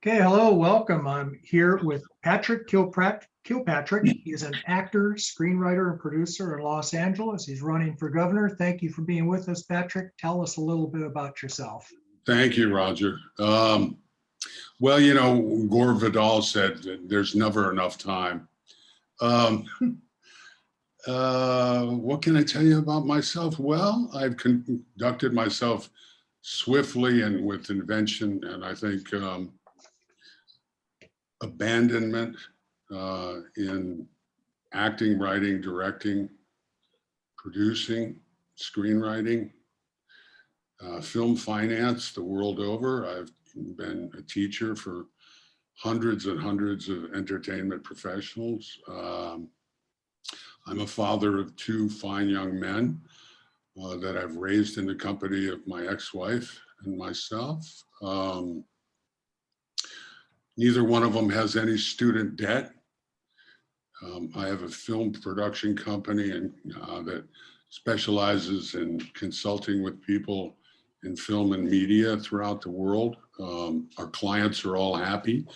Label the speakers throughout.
Speaker 1: Okay, hello, welcome. I'm here with Patrick Kilpatrick. He is an actor, screenwriter, and producer in Los Angeles. He's running for governor. Thank you for being with us, Patrick. Tell us a little bit about yourself.
Speaker 2: Thank you, Roger. Well, you know, Gore Vidal said that there's never enough time. Um, what can I tell you about myself? Well, I've conducted myself swiftly and with invention, and I think abandonment in acting, writing, directing, producing, screenwriting, film finance the world over. I've been a teacher for hundreds and hundreds of entertainment professionals. I'm a father of two fine young men that I've raised in the company of my ex-wife and myself. Neither one of them has any student debt. I have a film production company that specializes in consulting with people in film and media throughout the world. Our clients are all happy.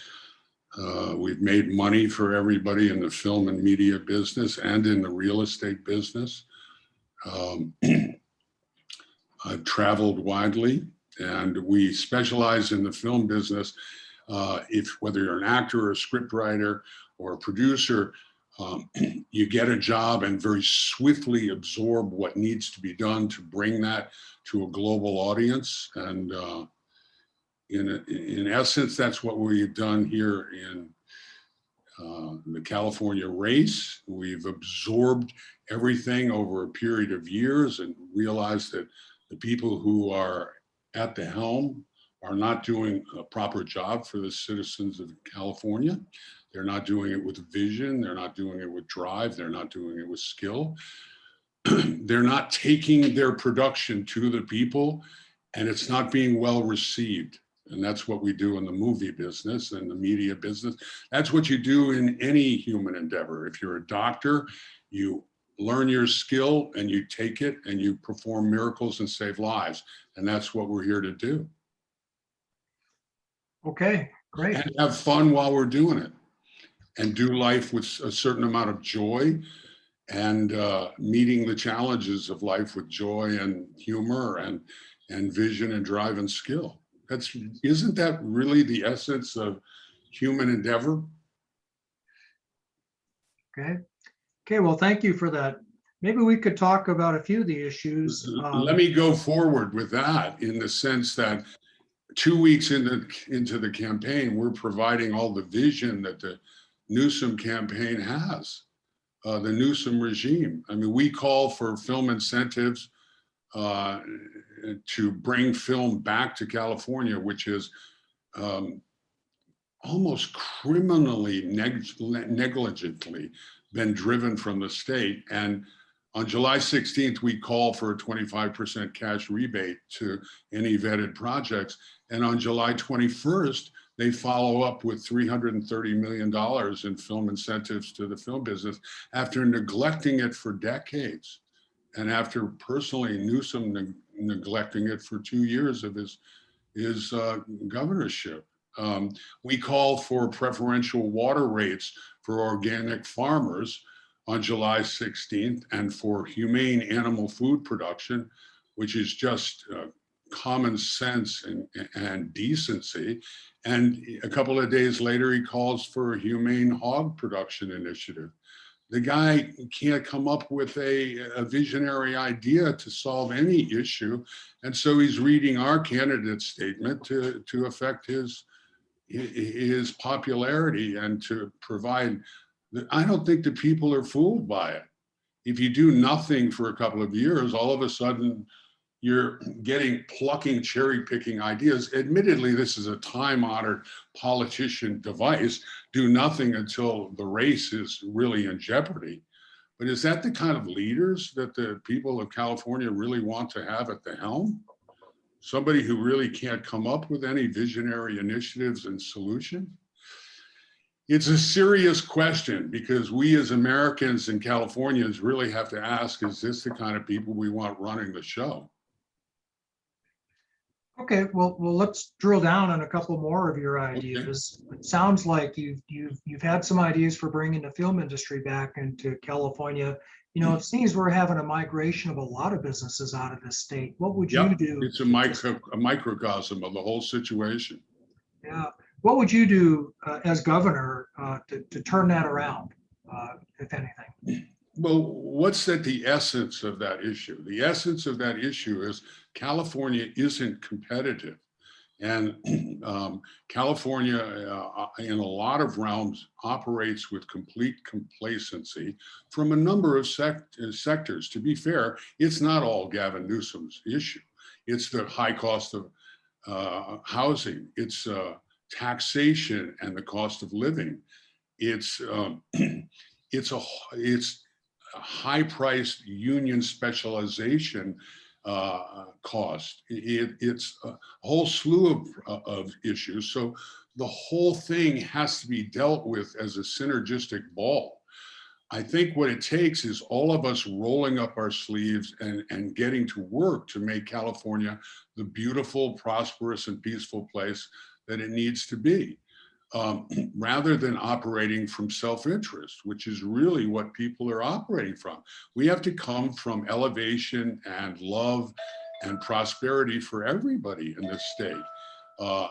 Speaker 2: We've made money for everybody in the film and media business and in the real estate business. I've traveled widely, and we specialize in the film business. Whether you're an actor or a scriptwriter or a producer, you get a job and very swiftly absorb what needs to be done to bring that to a global audience. And in essence, that's what we've done here in the California race. We've absorbed everything over a period of years and realized that the people who are at the helm are not doing a proper job for the citizens of California. They're not doing it with vision. They're not doing it with drive. They're not doing it with skill. They're not taking their production to the people, and it's not being well received. And that's what we do in the movie business and the media business. That's what you do in any human endeavor. If you're a doctor, you learn your skill and you take it and you perform miracles and save lives. And that's what we're here to do.
Speaker 1: Okay, great.
Speaker 2: And have fun while we're doing it, and do life with a certain amount of joy, and meeting the challenges of life with joy and humor and vision and drive and skill. Isn't that really the essence of human endeavor?
Speaker 1: Okay, well, thank you for that. Maybe we could talk about a few of the issues.
Speaker 2: Let me go forward with that in the sense that 2 weeks into the campaign, we're providing all the vision that the Newsom campaign has, the Newsom regime. I mean, we call for film incentives to bring film back to California, which is almost criminally negligently been driven from the state. And on July 16th, we call for a 25% cash rebate to any vetted projects. And on July 21st, they follow up with $330 million in film incentives to the film business after neglecting it for decades. And after personally Newsom neglecting it for 2 years of his governorship. We call for preferential water rates for organic farmers on July 16th, and for humane animal food production, which is just common sense and decency. And a couple of days later, he calls for a humane hog production initiative. The guy can't come up with a visionary idea to solve any issue. And so he's reading our candidate statement to affect his popularity and to provide. I don't think the people are fooled by it. If you do nothing for a couple of years, all of a sudden you're plucking, cherry picking ideas. Admittedly, this is a time-honored politician device. Do nothing until the race is really in jeopardy. But is that the kind of leaders that the people of California really want to have at the helm? Somebody who really can't come up with any visionary initiatives and solutions? It's a serious question, because we as Americans and Californians really have to ask, is this the kind of people we want running the show?
Speaker 1: Okay, well, let's drill down on a couple more of your
Speaker 2: Okay.
Speaker 1: ideas. It sounds like you've had some ideas for bringing the film industry back into California. It seems we're having a migration of a lot of businesses out of this state. What would you
Speaker 2: Yep.
Speaker 1: do
Speaker 2: It's a
Speaker 1: to
Speaker 2: a microcosm of the whole situation.
Speaker 1: yeah, what would you do as governor to turn that around, if anything?
Speaker 2: Well, what's at the essence of that issue? The essence of that issue is California isn't competitive. And California, in a lot of realms, operates with complete complacency from a number of sectors. To be fair, it's not all Gavin Newsom's issue. It's the high cost of housing, it's taxation and the cost of living. It's it's a it's a high-priced union specialization cost. It's a whole slew of issues. So the whole thing has to be dealt with as a synergistic ball. I think what it takes is all of us rolling up our sleeves and getting to work to make California the beautiful, prosperous, and peaceful place that it needs to be. Rather than operating from self-interest, which is really what people are operating from. We have to come from elevation and love and prosperity for everybody in this state. Uh,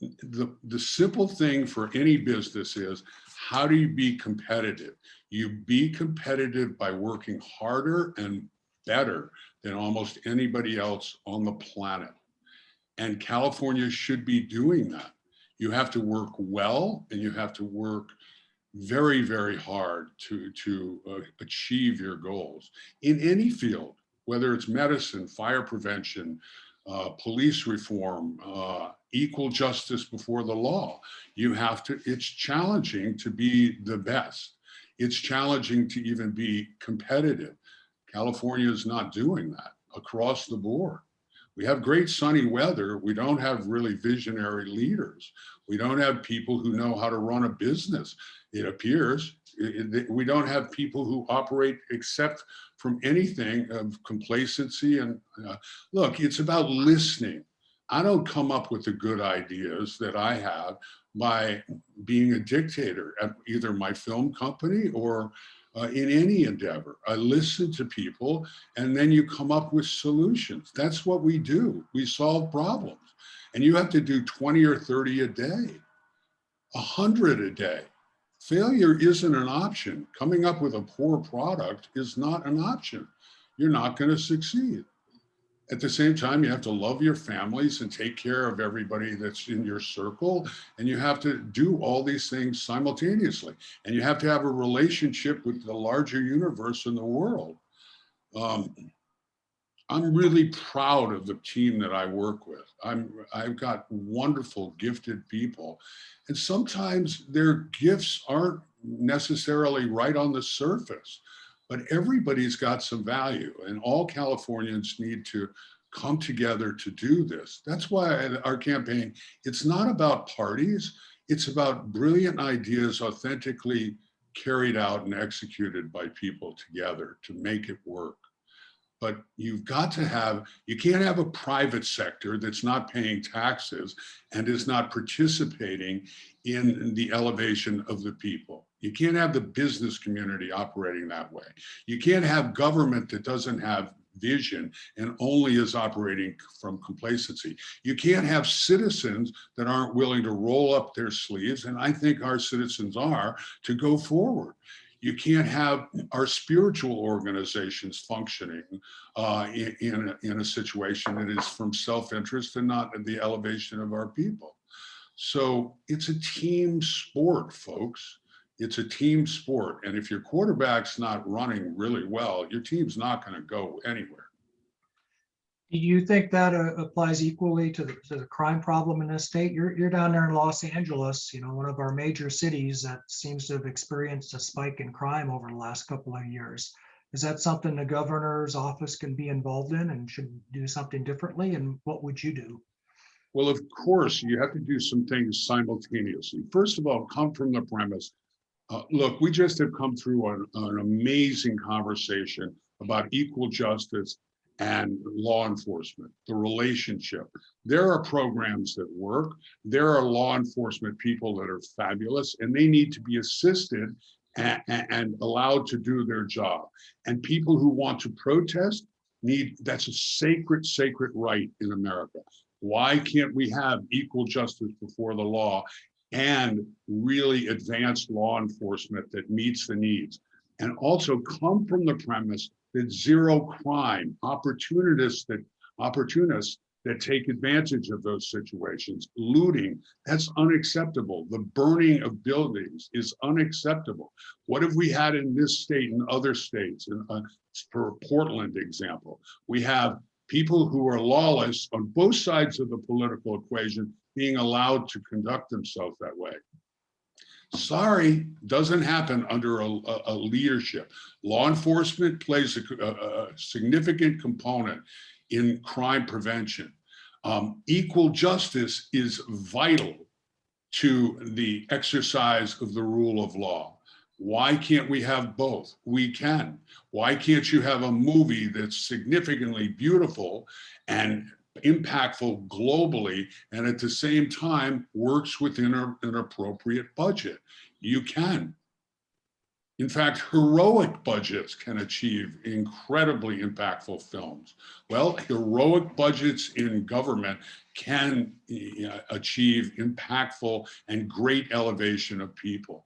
Speaker 2: the simple thing for any business is, how do you be competitive? You be competitive by working harder and better than almost anybody else on the planet. And California should be doing that. You have to work well, and you have to work very, very hard to achieve your goals in any field, whether it's medicine, fire prevention, police reform, equal justice before the law. You have to, it's challenging to be the best. It's challenging to even be competitive. California is not doing that across the board. We have great sunny weather. We don't have really visionary leaders. We don't have people who know how to run a business, it appears. We don't have people who operate except from anything of complacency. And look, it's about listening. I don't come up with the good ideas that I have by being a dictator at either my film company or in any endeavor. I listen to people, and then you come up with solutions. That's what we do. We solve problems. And you have to do 20 or 30 a day, 100 a day. Failure isn't an option. Coming up with a poor product is not an option. You're not going to succeed. At the same time, you have to love your families and take care of everybody that's in your circle. And you have to do all these things simultaneously. And you have to have a relationship with the larger universe in the world. Um, I'm really proud of the team that I work with. I've got wonderful, gifted people. And sometimes their gifts aren't necessarily right on the surface, but everybody's got some value, and all Californians need to come together to do this. That's why our campaign, it's not about parties, it's about brilliant ideas authentically carried out and executed by people together to make it work. But you've got to have, you can't have a private sector that's not paying taxes and is not participating in the elevation of the people. You can't have the business community operating that way. You can't have government that doesn't have vision and only is operating from complacency. You can't have citizens that aren't willing to roll up their sleeves, and I think our citizens are, to go forward. You can't have our spiritual organizations functioning in a situation that is from self-interest and not the elevation of our people. So it's a team sport, folks. It's a team sport. And if your quarterback's not running really well, your team's not going to go anywhere.
Speaker 1: Do you think that applies equally to the crime problem in this state? You're down there in Los Angeles, one of our major cities that seems to have experienced a spike in crime over the last couple of years. Is that something the governor's office can be involved in and should do something differently? And what would you do?
Speaker 2: Well, of course, you have to do some things simultaneously. First of all, come from the premise. Look, we just have come through an amazing conversation about equal justice and law enforcement, the relationship. There are programs that work. There are law enforcement people that are fabulous, and they need to be assisted and allowed to do their job. And people who want to protest that's a sacred, sacred right in America. Why can't we have equal justice before the law and really advanced law enforcement that meets the needs? And also come from the premise that zero crime, opportunists that take advantage of those situations, looting, that's unacceptable. The burning of buildings is unacceptable. What have we had in this state and other states? For Portland example, we have people who are lawless on both sides of the political equation being allowed to conduct themselves that way. Sorry, doesn't happen under a leadership. Law enforcement plays a significant component in crime prevention. Equal justice is vital to the exercise of the rule of law. Why can't we have both? We can. Why can't you have a movie that's significantly beautiful and impactful globally, and at the same time works within an appropriate budget? You can. In fact, heroic budgets can achieve incredibly impactful films. Well, heroic budgets in government can achieve impactful and great elevation of people.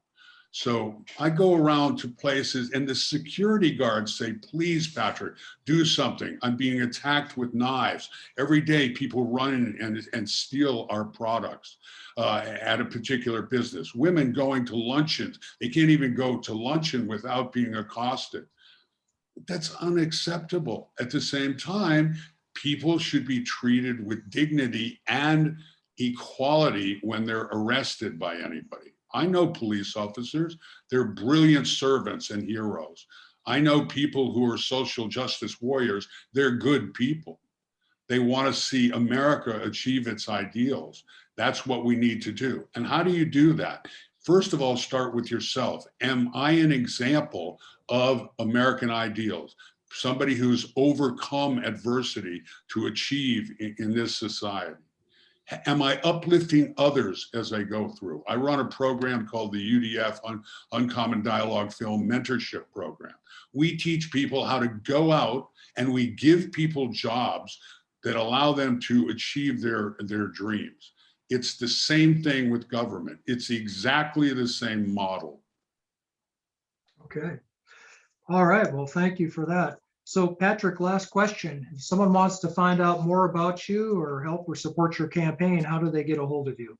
Speaker 2: So I go around to places and the security guards say, please, Patrick, do something. I'm being attacked with knives. Every day people run in and steal our products at a particular business. Women going to luncheons. They can't even go to luncheon without being accosted. That's unacceptable. At the same time, people should be treated with dignity and equality when they're arrested by anybody. I know police officers, they're brilliant servants and heroes. I know people who are social justice warriors, they're good people. They want to see America achieve its ideals. That's what we need to do. And how do you do that? First of all, start with yourself. Am I an example of American ideals? Somebody who's overcome adversity to achieve in this society? Am I uplifting others as I go through? I run a program called the UDF Uncommon Dialogue Film Mentorship Program. We teach people how to go out and we give people jobs that allow them to achieve their dreams. It's the same thing with government. It's exactly the same model.
Speaker 1: Okay. All right. Well, thank you for that. So Patrick, last question. If someone wants to find out more about you or help or support your campaign, how do they get a hold of you?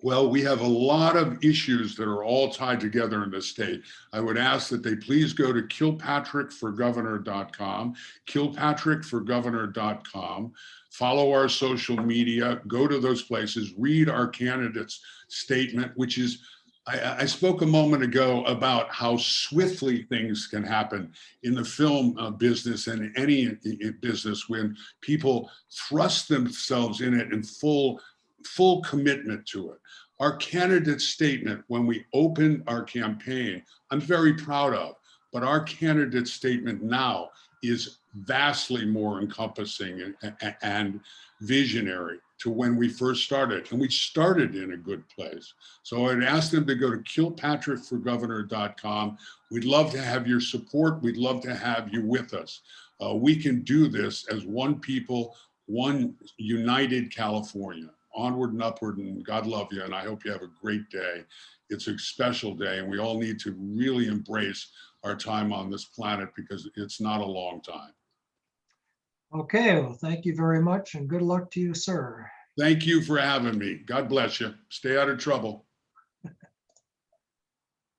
Speaker 2: Well, we have a lot of issues that are all tied together in the state. I would ask that they please go to kilpatrickforgovernor.com, kilpatrickforgovernor.com, follow our social media, go to those places, read our candidate's statement, which is, I spoke a moment ago about how swiftly things can happen in the film business and any business when people thrust themselves in it in full commitment to it. Our candidate statement, when we opened our campaign, I'm very proud of, but our candidate statement now is vastly more encompassing and visionary to when we first started. And we started in a good place. So I'd ask them to go to kilpatrickforgovernor.com. We'd love to have your support. We'd love to have you with us. We can do this as one people, one united California. Onward and upward, and God love you, and I hope you have a great day. It's a special day, and we all need to really embrace our time on this planet because it's not a long time.
Speaker 1: Okay, well, thank you very much, and good luck to you, sir.
Speaker 2: Thank you for having me. God bless you. Stay out of trouble.